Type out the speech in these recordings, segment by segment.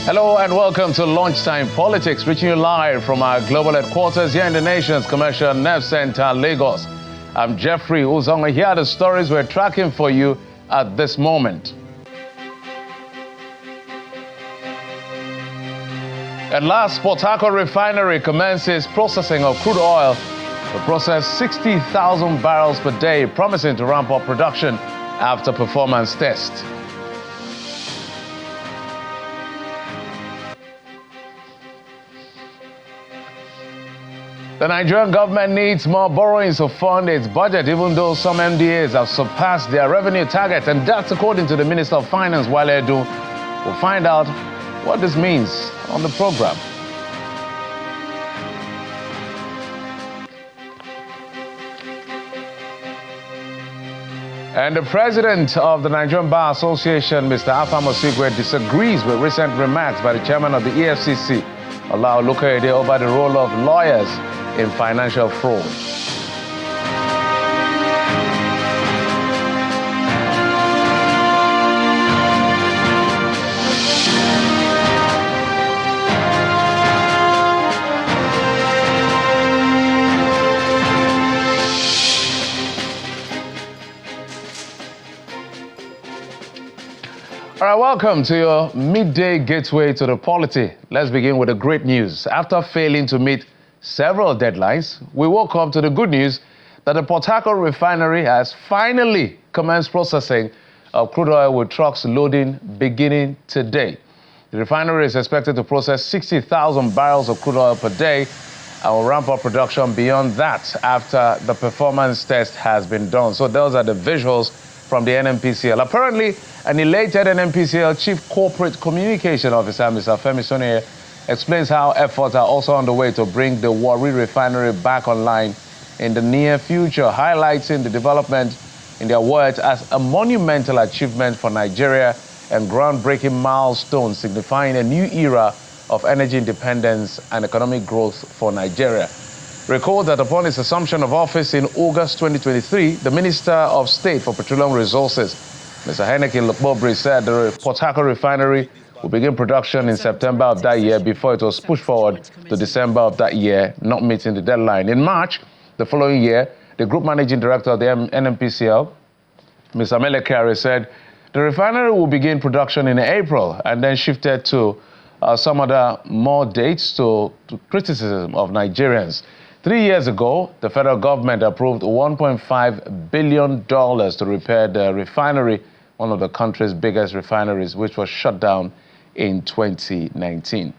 Hello and welcome to Lunchtime Politics, reaching you live from our global headquarters here in the nation's commercial nerve center, Lagos. I'm Jeffrey Uzonga. Here are the stories we're tracking for you at this moment. At last, Port Harcourt Refinery commences processing of crude oil to process 60,000 barrels per day, promising to ramp up production after performance test. The Nigerian government needs more borrowings to fund its budget, even though some MDAs have surpassed their revenue target. And that's according to the Minister of Finance, Wale Edun. We'll find out what this means on the program. And the president of the Nigerian Bar Association, Mr. Afam Osigwe, disagrees with recent remarks by the chairman of the EFCC, Ola Olukoyede, over the role of lawyers in financial fraud. All right, welcome to your midday gateway to the polity. Let's begin with the great news. After failing to meet several deadlines, we woke up to the good news that the Port Harcourt Refinery has finally commenced processing of crude oil with trucks loading beginning today. The refinery is expected to process 60,000 barrels of crude oil per day and will ramp up production beyond that after the performance test has been done. So those are the visuals from the NNPCL. Apparently, an elated NNPCL Chief Corporate Communication Officer, Mr. Femi Sonia, explains how efforts are also underway to bring the Warri Refinery back online in the near future, highlighting the development, in their words, as a monumental achievement for Nigeria and groundbreaking milestone signifying a new era of energy independence and economic growth for Nigeria. Recall that upon its assumption of office in August 2023, the Minister of State for Petroleum Resources, Mr. Henneke Lokbobri, said the Port Harcourt Refinery will begin production in September of that year before it was pushed forward to December of that year, not meeting the deadline. In March the following year, the Group Managing Director of the NNPCL, Mr. Amele Kari, said the refinery will begin production in April and then shifted to some other more dates to criticism of Nigerians. 3 years ago, the federal government approved $1.5 billion to repair the refinery, one of the country's biggest refineries, which was shut down in 2019.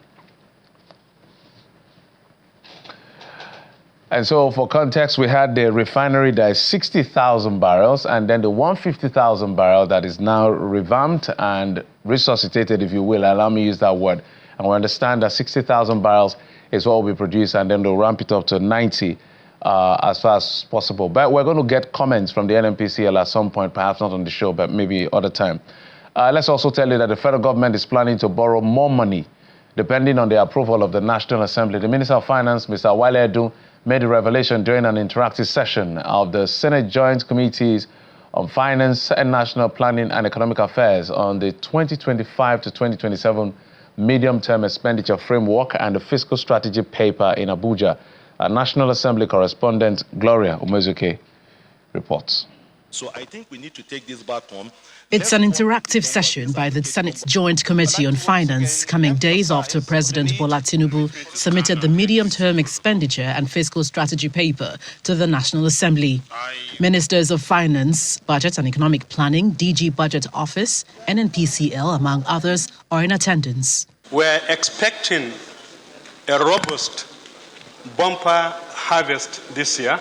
And so for context, we had the refinery that is 60,000 barrels and then the 150,000 barrel that is now revamped and resuscitated, if you will. Allow me to use that word. And we understand that 60,000 barrels is what will be produced, and then they'll ramp it up to 90 as fast as possible. But we're going to get comments from the NNPCL at some point, perhaps not on the show, but maybe other time. Let's also tell you that the federal government is planning to borrow more money, depending on the approval of the National Assembly. The Minister of Finance, Mr. Wale Edun, made the revelation during an interactive session of the Senate Joint Committees on Finance and National Planning and Economic Affairs on the 2025 to 2027 medium-term expenditure framework and the fiscal strategy paper in Abuja. Our National Assembly correspondent Gloria Umezuke reports. So I think we need to take this back home. It's an interactive session by the Senate's Joint Committee on Finance, coming days after President Bola Tinubu submitted the medium-term expenditure and fiscal strategy paper to the National Assembly. Ministers of Finance, Budget and Economic Planning, DG Budget Office, NNPCL, among others, are in attendance. We're expecting a robust bumper harvest this year,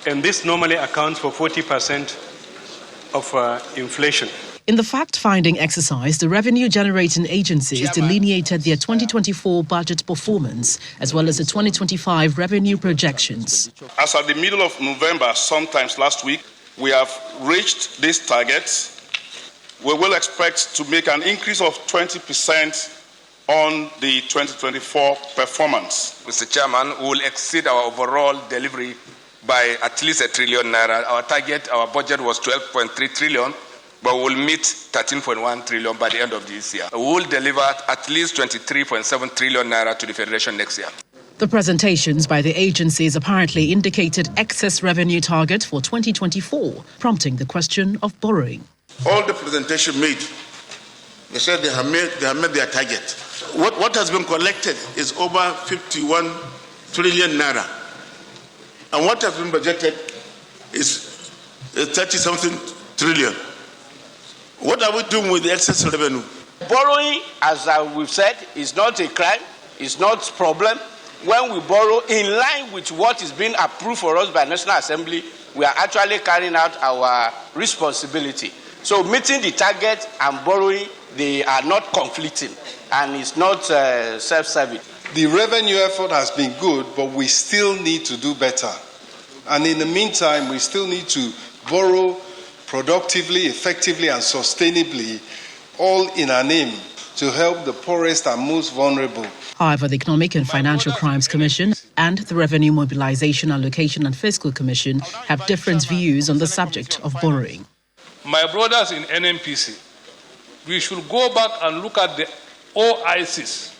and this normally accounts for 40% of inflation. In the fact-finding exercise, the revenue-generating agencies delineated their 2024 budget performance as well as the 2025 revenue projections. As at the middle of November, sometimes last week, we have reached these targets. We will expect to make an increase of 20% on the 2024 performance. Mr. Chairman, we will exceed our overall delivery by at least ₦1 trillion. Our target, our budget was 12.3 trillion. but we'll meet 13.1 trillion by the end of this year. We will deliver at least 23.7 trillion naira to the Federation next year. The presentations by the agencies apparently indicated excess revenue target for 2024, prompting the question of borrowing. All the presentation made, they said they have made their target. What has been collected is over 51 trillion naira. And what has been budgeted is 30-something trillion. What are we doing with the excess revenue? Borrowing, as we've said, is not a crime, it's not a problem. When we borrow in line with what is being approved for us by National Assembly, we are actually carrying out our responsibility. So meeting the target and borrowing, they are not conflicting, and it's not self-serving. The revenue effort has been good, but we still need to do better. And in the meantime, we still need to borrow productively, effectively, and sustainably, all in our name, to help the poorest and most vulnerable. However, the Economic and Financial Crimes Commission and the Revenue Mobilization, Allocation and Fiscal Commission have different views on the subject of borrowing. My brothers in NNPC, we should go back and look at the OICs.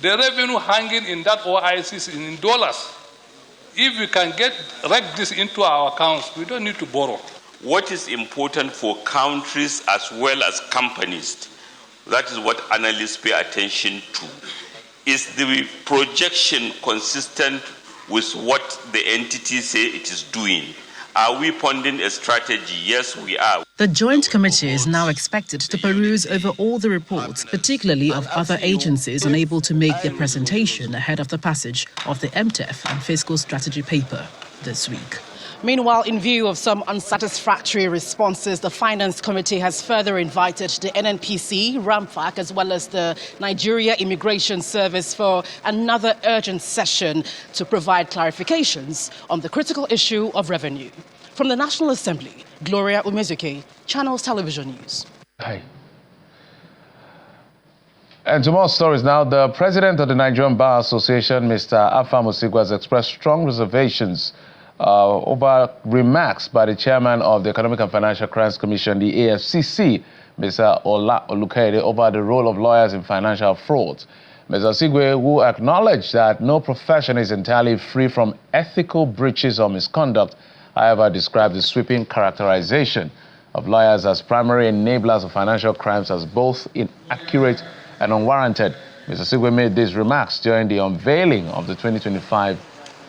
The revenue hanging in that OICs is in dollars. If we can rake this into our accounts, we don't need to borrow. What is important for countries as well as companies, that is what analysts pay attention to, is the projection consistent with what the entity say it is doing. Are we funding a strategy? Yes, we are. The Joint Committee is now expected to peruse over all the reports, particularly of other agencies unable to make their presentation ahead of the passage of the MTEF and Fiscal Strategy paper this week. Meanwhile, in view of some unsatisfactory responses, the Finance Committee has further invited the NNPC, RAMFAC, as well as the Nigeria Immigration Service for another urgent session to provide clarifications on the critical issue of revenue. From the National Assembly, Gloria Umezuke, Channels Television News. Hi. And to more stories now, the president of the Nigerian Bar Association, Mr. Afam Osigwa, has expressed strong reservations over remarks by the chairman of the Economic and Financial Crimes Commission, the EFCC, Mr. Ola Olukayede, over the role of lawyers in financial fraud. Mr. Osigwe, who acknowledged that no profession is entirely free from ethical breaches or misconduct, however, described the sweeping characterization of lawyers as primary enablers of financial crimes as both inaccurate and unwarranted. Mr. Osigwe made these remarks during the unveiling of the 2025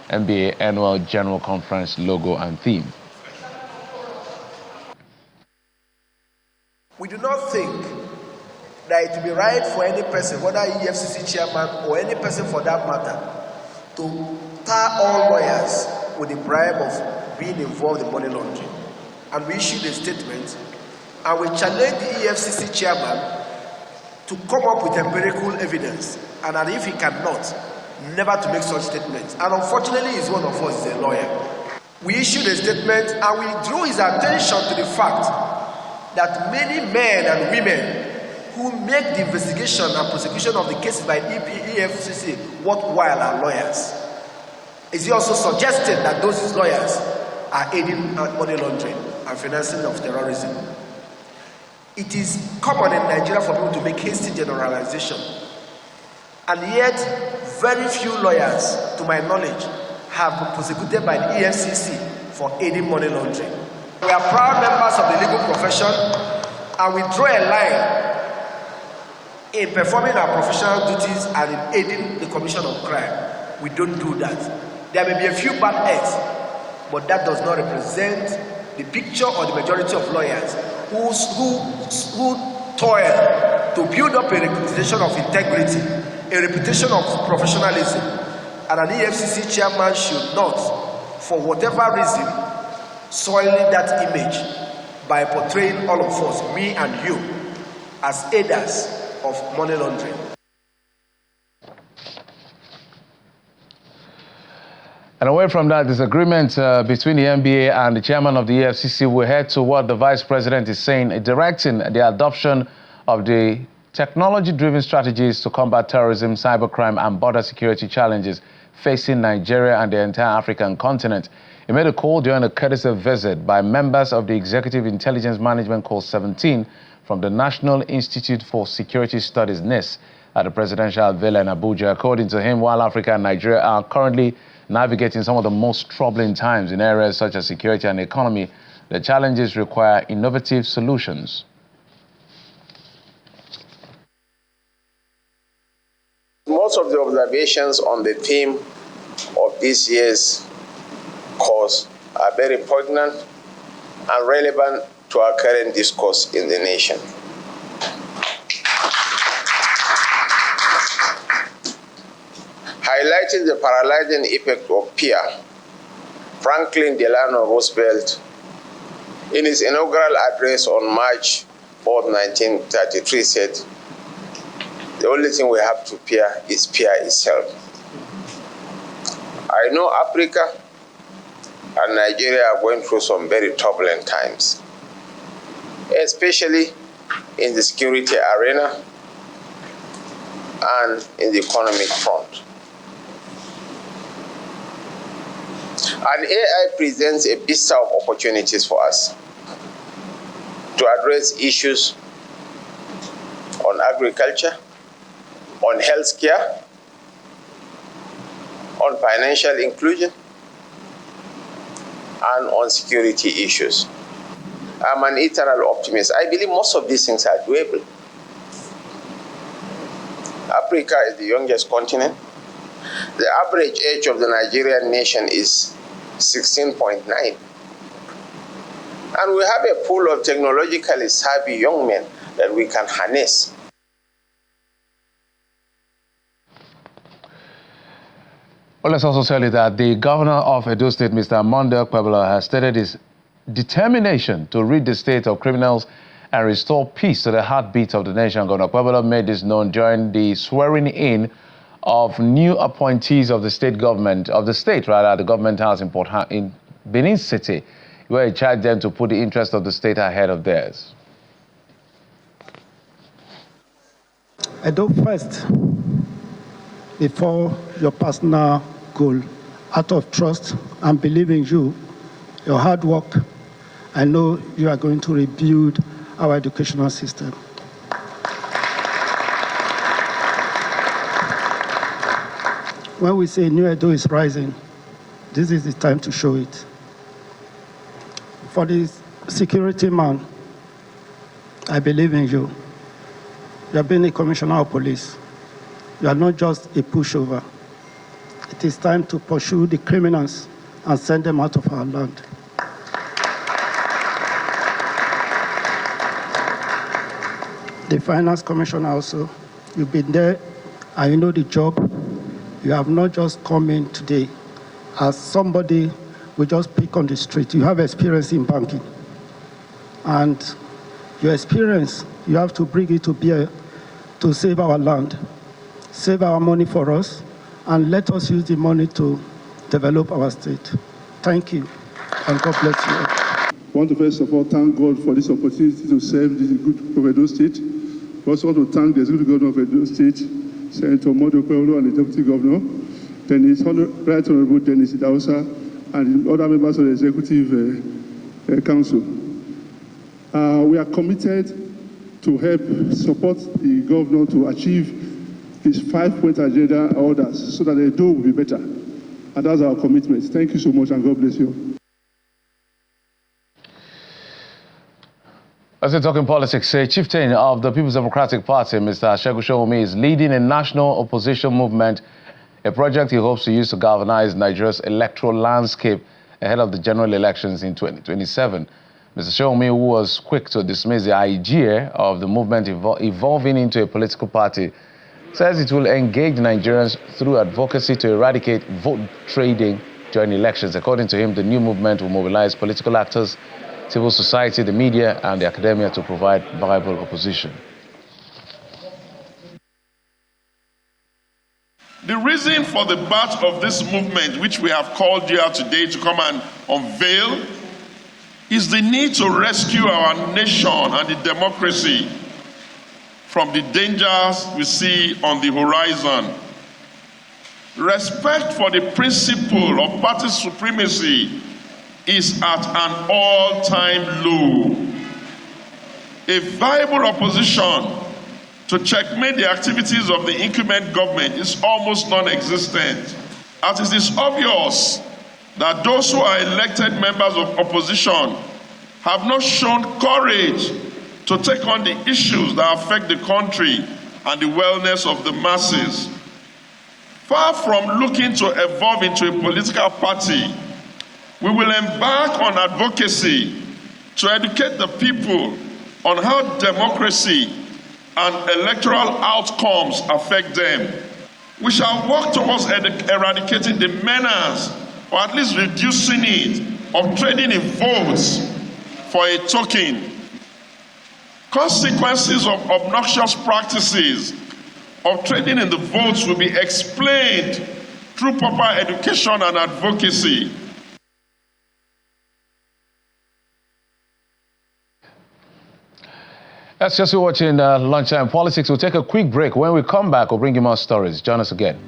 NBA Annual General Conference logo and theme. We do not think that it would be right for any person, whether EFCC chairman or any person for that matter, to tar all lawyers with the bribe of being involved in money laundering. And we issued a statement and we challenged the EFCC chairman to come up with empirical evidence, and that if he cannot, never to make such statements. And unfortunately, he's one of us, he's a lawyer. We issued a statement and we drew his attention to the fact that many men and women who make the investigation and prosecution of the cases by EFCC worthwhile are lawyers. Is he also suggested that those lawyers are aiding money laundering and financing of terrorism? It is common in Nigeria for people to make hasty generalization. And yet, very few lawyers, to my knowledge, have been prosecuted by the EFCC for aiding money laundering. We are proud members of the legal profession, and we draw a line in performing our professional duties and in aiding the commission of crime. We don't do that. There may be a few bad eggs, but that does not represent the picture or the majority of lawyers who toil to build up a reputation of integrity, a reputation of professionalism, and an EFCC chairman should not, for whatever reason, soiling that image by portraying all of us, me and you, as aiders of money laundering. And away from that disagreement between the NBA and the chairman of the EFCC, we head to what the vice president is saying, directing the adoption of the technology-driven strategies to combat terrorism, cybercrime, and border security challenges facing Nigeria and the entire African continent. He made a call during a courtesy visit by members of the Executive Intelligence Management Corps 17 from the National Institute for Security Studies, NIST, at the presidential villa in Abuja. According to him, while Africa and Nigeria are currently navigating some of the most troubling times in areas such as security and economy, the challenges require innovative solutions. Most of the observations on the theme of this year's course are very poignant and relevant to our current discourse in the nation. Highlighting the paralyzing effect of fear, Franklin Delano Roosevelt, in his inaugural address on March 4, 1933, said, "The only thing we have to fear is fear itself." I know Africa and Nigeria are going through some very turbulent times, especially in the security arena and in the economic front. And AI presents a vista of opportunities for us to address issues on agriculture, on healthcare, on financial inclusion, and on security issues. I'm an eternal optimist. I believe most of these things are doable. Africa is the youngest continent. The average age of the Nigerian nation is 16.9. And we have a pool of technologically savvy young men that we can harness. Well, let's also tell you that the governor of Edo State, Mr. Monday Okpebholo, has stated his determination to rid the state of criminals and restore peace to the heartbeat of the nation. Governor Okpebholo made this known during the swearing-in of new appointees of the state government, the government house in Benin City, where he charged them to put the interest of the state ahead of theirs. Edo first, before your personal goal, out of trust and belief in you, your hard work, I know you are going to rebuild our educational system. When we say New Edo is rising, this is the time to show it. For the security man, I believe in you. You have been a commissioner of police. You are not just a pushover. It is time to pursue the criminals and send them out of our land. The finance commissioner also, you've been there and you know the job. You have not just come in today as somebody we just pick on the street. You have experience in banking. And your experience, you have to bring it to bear to save our land, save our money for us, and let us use the money to develop our state. Thank you, and God bless you. I want to first of all thank God for this opportunity to serve this group of Edo State. I also want to thank the Executive Governor of Edo State, Senator Monday Okpebholo, and the Deputy Governor, then his Right Honorable Dennis Idausa, and the other members of the Executive Council. We are committed to help support the Governor to achieve his 5-point agenda orders so that the Edo will be better. And that's our commitment. Thank you so much, and God bless you. As we talk in politics, a chieftain of the People's Democratic Party, Mr. Segun Sowunmi, is leading a national opposition movement, a project he hopes to use to galvanize Nigeria's electoral landscape ahead of the general elections in 2027. Mr. Sowunmi, who was quick to dismiss the idea of the movement evolving into a political party, says it will engage Nigerians through advocacy to eradicate vote trading during elections. According to him, the new movement will mobilize political actors, civil society, the media, and the academia to provide viable opposition. The reason for the birth of this movement, which we have called here today to come and unveil, is the need to rescue our nation and the democracy from the dangers we see on the horizon. Respect for the principle of party supremacy is at an all-time low. A viable opposition to checkmate the activities of the incumbent government is almost non-existent, as it is obvious that those who are elected members of opposition have not shown courage to take on the issues that affect the country and the wellness of the masses. Far from looking to evolve into a political party, we will embark on advocacy to educate the people on how democracy and electoral outcomes affect them. We shall work towards eradicating the menace, or at least reducing it, of trading in votes for a token. Consequences of obnoxious practices of trading in the votes will be explained through proper education and advocacy. That's just watching Lunchtime Politics. We'll take a quick break. When we come back, we'll bring you more stories. Join us again.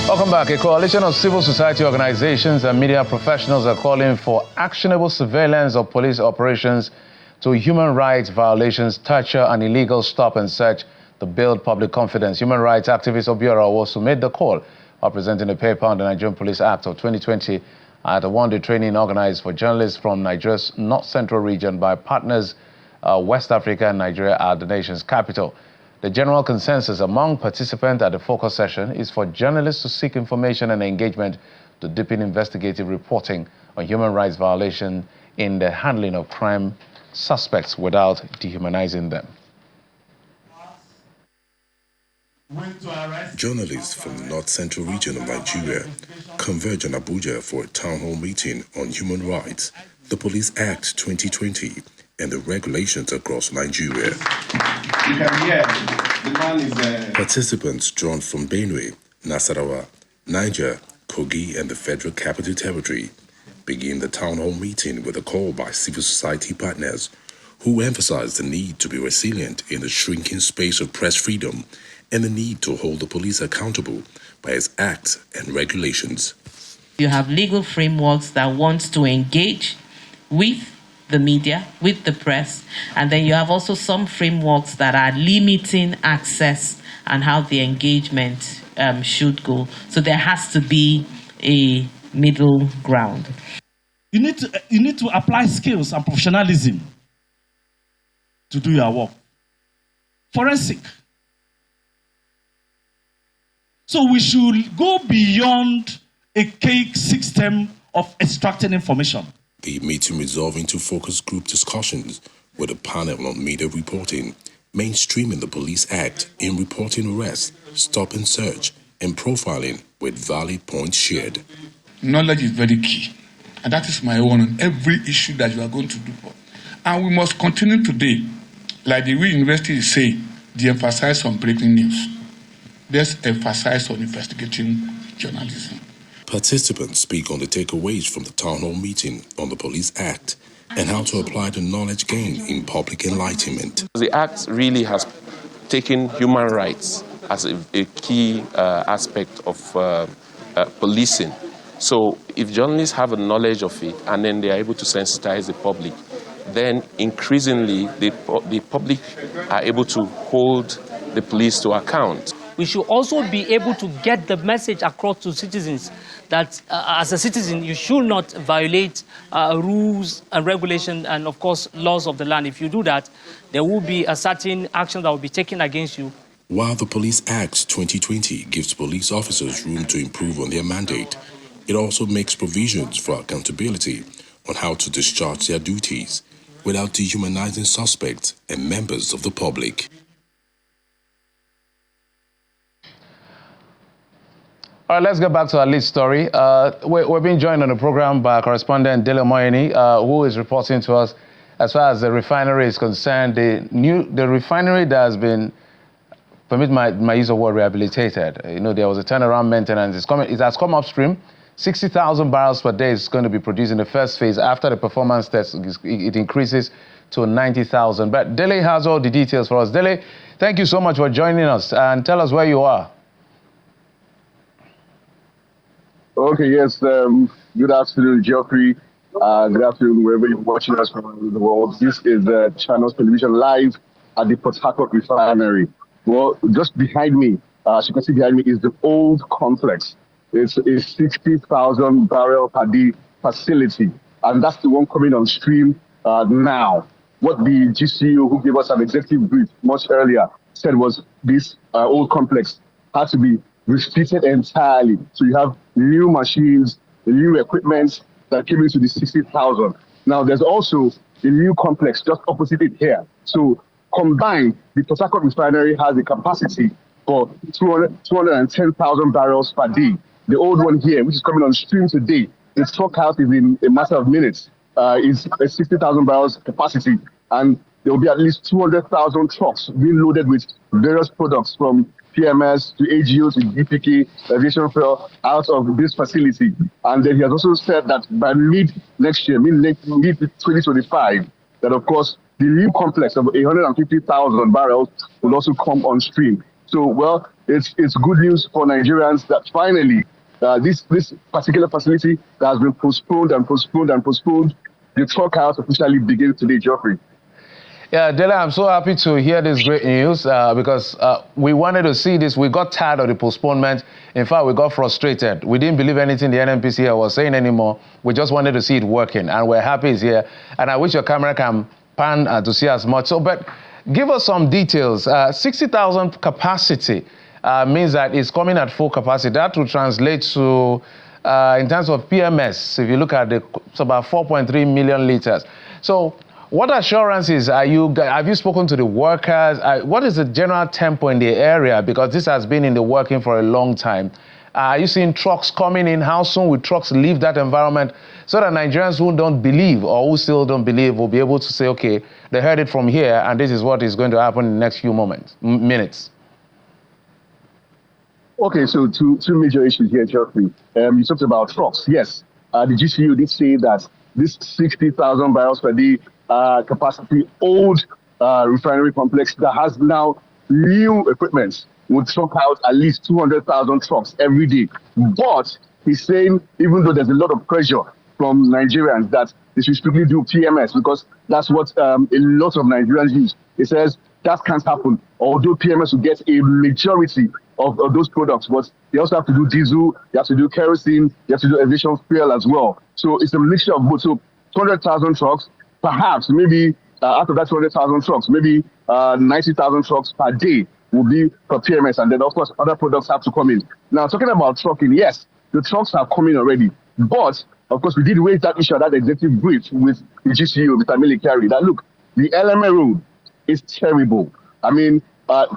Welcome back. A coalition of civil society organizations and media professionals are calling for actionable surveillance of police operations to human rights violations, torture, and illegal stop and search to build public confidence. Human rights activist Obiora also made the call while presenting a paper on the Nigerian Police Act of 2020 at a one-day training organized for journalists from Nigeria's North Central region by partners West Africa and Nigeria at the nation's capital. The general consensus among participants at the focus session is for journalists to seek information and engagement to deepen investigative reporting on human rights violations in the handling of crime suspects without dehumanizing them. Journalists from the North Central region of Nigeria converge on Abuja for a town hall meeting on human rights, the Police Act 2020, and the regulations across Nigeria. You can hear the man is Participants drawn from Benue, Nasarawa, Niger, Kogi, and the Federal Capital Territory begin the town hall meeting with a call by civil society partners who emphasize the need to be resilient in the shrinking space of press freedom and the need to hold the police accountable by its acts and regulations. You have legal frameworks that want to engage with the media, with the press, and then you have also some frameworks that are limiting access and how the engagement should go. So there has to be a middle ground. You need to apply skills and professionalism to do your work. Forensic. So we should go beyond a cake system of extracting information. The meeting resolved into focus group discussions with a panel on media reporting, mainstreaming the Police Act in reporting arrests, stop and search, and profiling with valid points shared. Knowledge is very key, and that is my own on every issue that you are going to do. And we must continue today, like the way university is saying, de-emphasize on breaking news. Let's emphasize on investigating journalism. Participants speak on the takeaways from the town hall meeting on the Police Act and how to apply the knowledge gained in public enlightenment. The Act really has taken human rights as a key aspect of policing. So if journalists have a knowledge of it and then they are able to sensitize the public, then increasingly the public are able to hold the police to account. We should also be able to get the message across to citizens that as a citizen, you should not violate rules and regulations and, of course, laws of the land. If you do that, there will be a certain action that will be taken against you. While the Police Act 2020 gives police officers room to improve on their mandate, it also makes provisions for accountability on how to discharge their duties without dehumanizing suspects and members of the public. All right, let's get back to our lead story. We're being joined on the program by our correspondent Dele Moyeni, who is reporting to us as far as the refinery is concerned. The refinery that has been, permit my use of word, rehabilitated. You know, there was a turnaround maintenance. It has come upstream. 60,000 barrels per day is going to be produced in the first phase. After the performance test, it increases to 90,000. But Dele has all the details for us. Dele, thank you so much for joining us, and tell us where you are. Okay, yes. Good afternoon, Geoffrey. Good afternoon, wherever you're watching us from the world. This is Channels Television live at the Port Harcourt Refinery. Well, just behind me, as you can see behind me, is the old complex. It's a 60,000 barrel per day facility, and that's the one coming on stream now. What the GCO, who gave us an executive brief much earlier, said was this old complex had to be restricted entirely. So you have new machines, the new equipment that came into the 60,000. Now there's also a new complex just opposite it here. So combined, the Port Harcourt Refinery has a capacity for 210,000 barrels per day. The old one here, which is coming on stream today, the truck house is in a matter of minutes, is a 60,000 barrels capacity. And there will be at least 200,000 trucks being loaded with various products from PMS to AGO to DPK, aviation fuel, out of this facility. And then he has also said that by mid next year, mid 2025, that of course the new complex of 150,000 barrels will also come on stream. So, well, it's good news for Nigerians that finally this particular facility that has been postponed, the truck house officially begins today, Geoffrey. Yeah, Dele, I'm so happy to hear this great news because we wanted to see this. We got tired of the postponement. In fact, we got frustrated. We didn't believe anything the NNPC was saying anymore. We just wanted to see it working, and we're happy it's here. And I wish your camera can pan to see as much. So, but give us some details. 60,000 capacity means that it's coming at full capacity. That will translate to, in terms of PMS, if you look at it's about 4.3 million liters. So, what assurances have you spoken to the workers? What is the general tempo in the area? Because this has been in the working for a long time. Are you seeing trucks coming in? How soon will trucks leave that environment so that Nigerians who don't believe or who still don't believe will be able to say, okay, they heard it from here and this is what is going to happen in the next few minutes? Okay, so two major issues here, Geoffrey. You talked about trucks. Yes, the GCU did say that this 60,000 barrels per day capacity old refinery complex that has now new equipment would truck out at least 200,000 trucks every day. But he's saying, even though there's a lot of pressure from Nigerians that they should strictly do PMS because that's what a lot of Nigerians use. He says that can't happen, although PMS will get a majority of those products, but you also have to do diesel, you have to do kerosene, you have to do aviation fuel as well. So it's a mixture of both. So 200,000 trucks, perhaps maybe out of that 200,000 trucks, maybe 90,000 trucks per day will be for PMS, and then of course other products have to come in. Now talking about trucking, yes, the trucks are coming already, but of course we did raise that issue, that executive brief with the GCO, Mr. Milikari, that look, the LMA road is terrible. I mean,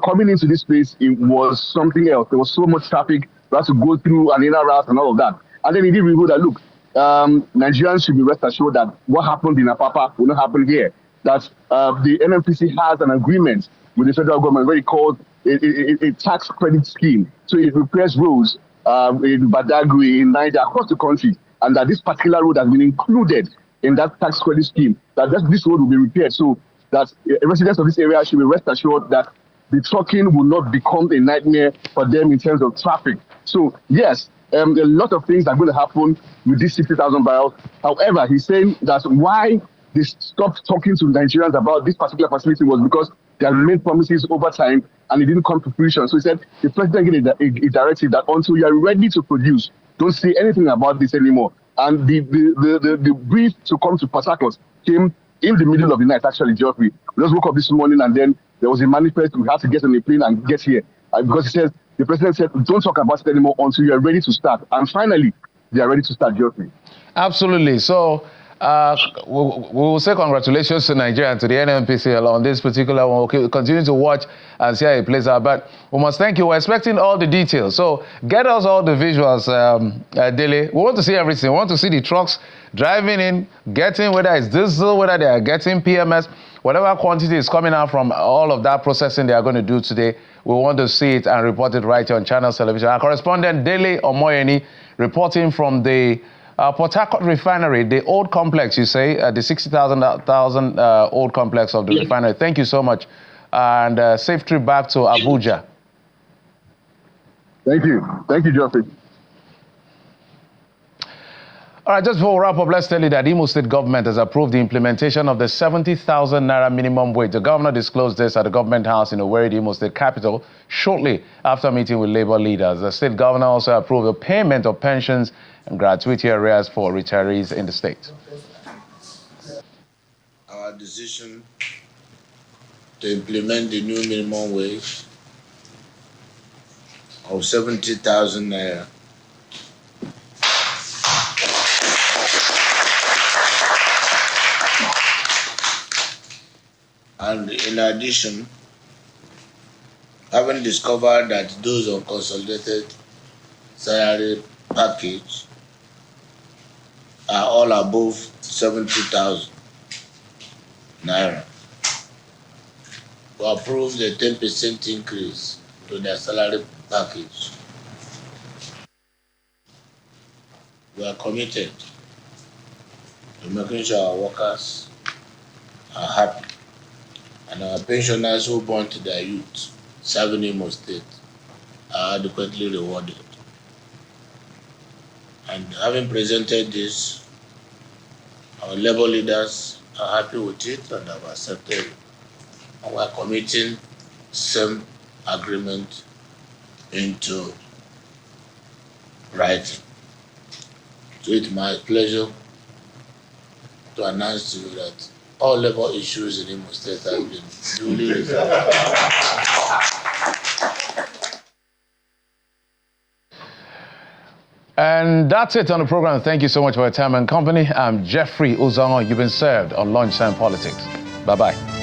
coming into this place, it was something else. There was so much traffic, we had to go through an inner route and all of that. And then he did reveal that, look, Nigerians should be rest assured that what happened in Apapa will not happen here. That the NNPC has an agreement with the federal government, very called a tax credit scheme. So it repairs roads in Badagry, in Niger, across the country, and that this particular road has been included in that tax credit scheme, that this road will be repaired. So that residents of this area should be rest assured that the trucking will not become a nightmare for them in terms of traffic. So yes, a lot of things are going to happen with these 60,000 barrels. However, he's saying that why they stopped talking to Nigerians about this particular facility was because they had made promises over time and it didn't come to fruition. So he said the president gave a directive that until you are ready to produce, don't say anything about this anymore. And the brief to come to Port Harcourt came in the middle of the night, actually, Geoffrey. We just woke up this morning and then there was a manifest. We had to get on a plane and get here. Because he says, the president said, don't talk about it anymore until you are ready to start. And finally, they are ready to start, Geoffrey. Absolutely. So we will say congratulations to Nigeria and to the NNPC on this particular one. We'll continue to watch and see how it plays out. But we must thank you. We're expecting all the details. So get us all the visuals, Dele. We want to see everything. We want to see the trucks driving in, getting, whether it's diesel, whether they are getting PMS, whatever quantity is coming out from all of that processing they are going to do today. We want to see it and report it right here on Channels Television. Our correspondent, Dele Omoyeni, reporting from the Port Harcourt Refinery, the old complex, you say, the 60,000 old complex of the refinery. Thank you so much. And safe trip back to Abuja. Thank you. Thank you, Geoffrey. All right, just before we wrap up, let's tell you that Imo State government has approved the implementation of the 70,000 naira minimum wage. The governor disclosed this at the government house in Owerri, the Imo State capital, shortly after meeting with labor leaders. The state governor also approved the payment of pensions and gratuity arrears for retirees in the state. Our decision to implement the new minimum wage of 70,000 naira and in addition, having discovered that those on consolidated salary package are all above 70,000 naira, we approved a 10% increase to their salary package. We are committed to making sure our workers are happy and our pensioners who born to their youth serving Imo State are adequately rewarded. And having presented this, our labor leaders are happy with it and have accepted it. And we are committing same agreement into writing. So it's my pleasure to announce to you that all labor issues in Imo State have been duly resolved. And that's it on the program. Thank you so much for your time and company. I'm Jeffrey Uzongo. You've been served on Lunchtime Politics. Bye-bye.